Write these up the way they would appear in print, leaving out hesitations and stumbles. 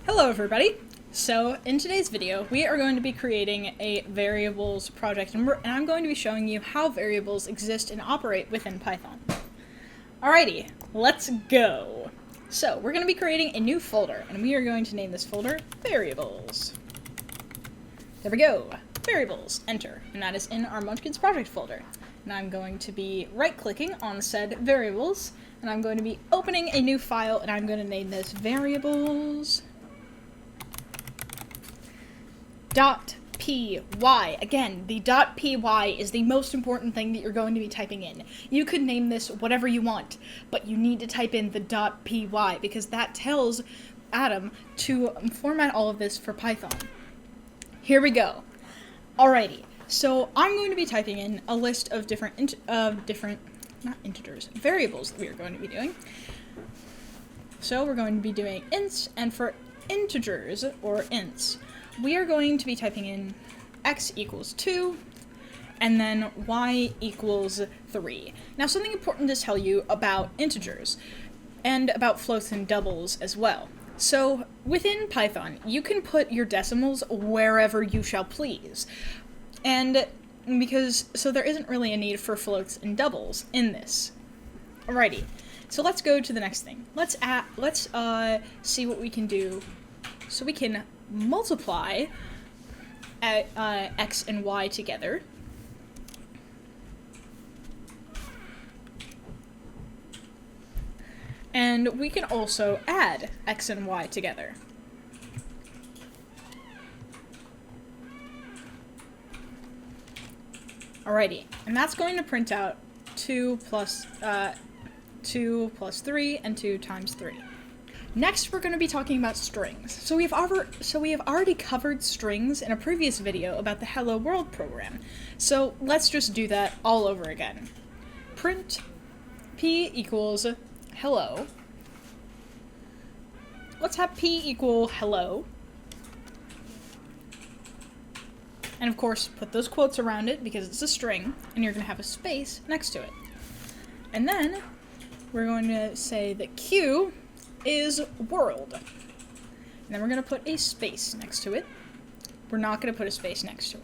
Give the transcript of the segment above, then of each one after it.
Hello everybody! So in today's video we are going to be creating a variables project and I'm going to be showing you how variables exist and operate within Python. Alrighty, let's go! So we're going to be creating a new folder and we are going to name this folder variables. There we go! Variables, enter, and that is in our Munchkins project folder. And I'm going to be right-clicking on said variables, and I'm going to be opening a new file, and I'm going to name this variables .py. Again, the .py is the most important thing that you're going to be typing in. You could name this whatever you want, but you need to type in the .py because that tells Adam to format all of this for Python. Here we go. Alrighty, so I'm going to be typing in a list of variables that we are going to be doing. So we're going to be doing ints, and for integers, or ints, we are going to be typing in x equals 2, and then y equals 3. Now something important to tell you about integers, and about floats and doubles as well. So within Python, you can put your decimals wherever you shall please. And so there isn't really a need for floats and doubles in this. Alrighty, so let's go to the next thing. Let's see what we can do. So we can multiply x and y together. And we can also add x and y together. Alrighty, and that's going to print out 2 plus 3 and 2 times 3. Next, we're going to be talking about strings. So we have already covered strings in a previous video about the Hello World program. So let's just do that all over again. Print p equals hello. Let's have p equal hello. And of course, put those quotes around it because it's a string, and you're going to have a space next to it. And then we're going to say that q is world. And then we're going to put a space next to it. We're not going to put a space next to it.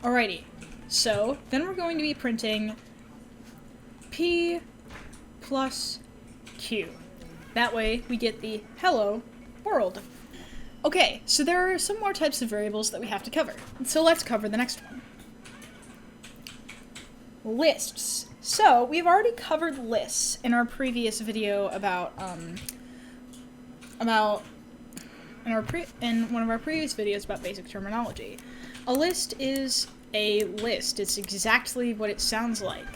Alrighty, so then we're going to be printing p plus q. That way we get the hello world. Okay, so there are some more types of variables that we have to cover. So let's cover the next one. Lists. So we've already covered lists in our previous video about in one of our previous videos about basic terminology. A list is a list. It's exactly what it sounds like.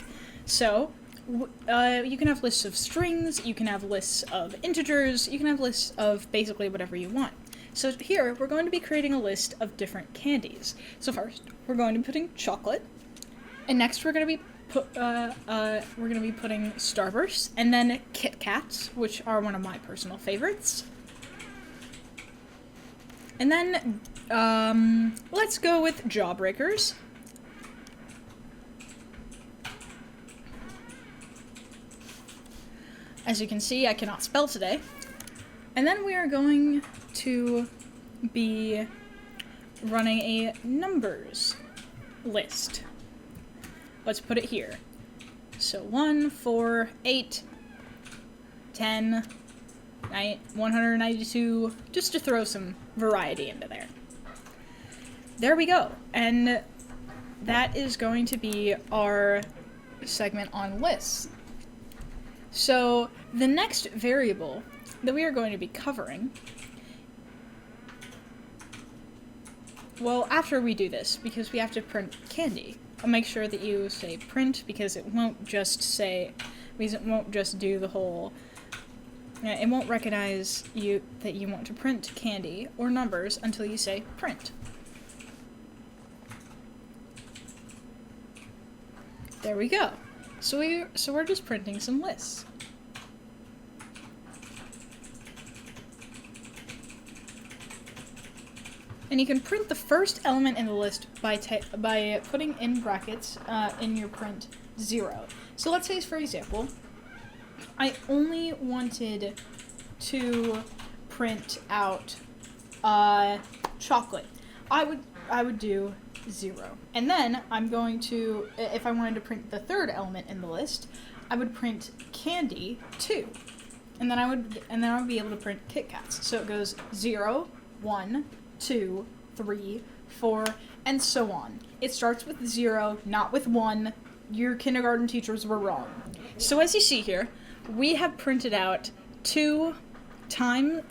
So you can have lists of strings, you can have lists of integers, you can have lists of basically whatever you want. So here, we're going to be creating a list of different candies. So first, we're going to be putting chocolate, and next we're going to be putting Starburst, and then Kit Kats, which are one of my personal favorites. And then, let's go with Jawbreakers. As you can see, I cannot spell today. And then we are going to be running a numbers list. Let's put it here. So 1, 4, 8, 10, 192, just to throw some variety into there. There we go. And that is going to be our segment on lists. So the next variable that we are going to be covering, well, after we do this, because we have to print candy, I'll make sure that you say print, because it won't just do the whole, it won't recognize that you want to print candy or numbers until you say print. There we go. So we're just printing some lists. And you can print the first element in the list by putting in brackets in your print 0. So let's say, for example, I only wanted to print out chocolate, I would do 0. And then I'm going to, if I wanted to print the third element in the list, I would print candy 2. And then I would be able to print Kit Kats. So it goes 0, 1, 2, 3, 4, and so on. It starts with 0, not with 1. Your kindergarten teachers were wrong. So as you see here, we have printed out 2 times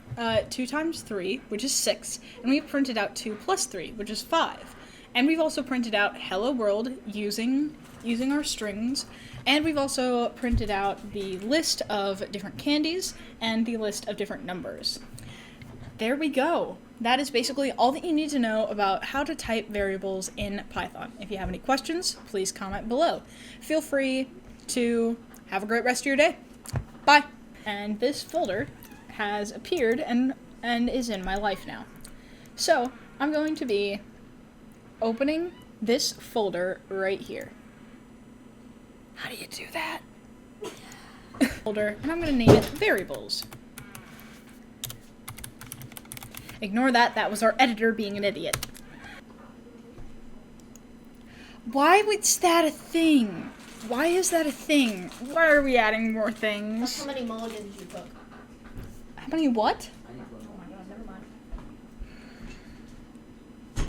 3, which is 6, and we've printed out 2 plus 3, which is 5. And we've also printed out Hello World using our strings, and we've also printed out the list of different candies and the list of different numbers. There we go. That is basically all that you need to know about how to type variables in Python. If you have any questions, please comment below. Feel free to have a great rest of your day. Bye. And this folder has appeared and is in my life now. So I'm going to be opening this folder right here. How do you do that? Folder, and I'm going to name it variables. Ignore that, that was our editor being an idiot. Why was that a thing? Why is that a thing? Why are we adding more things? How many mulligans you cook? How many what?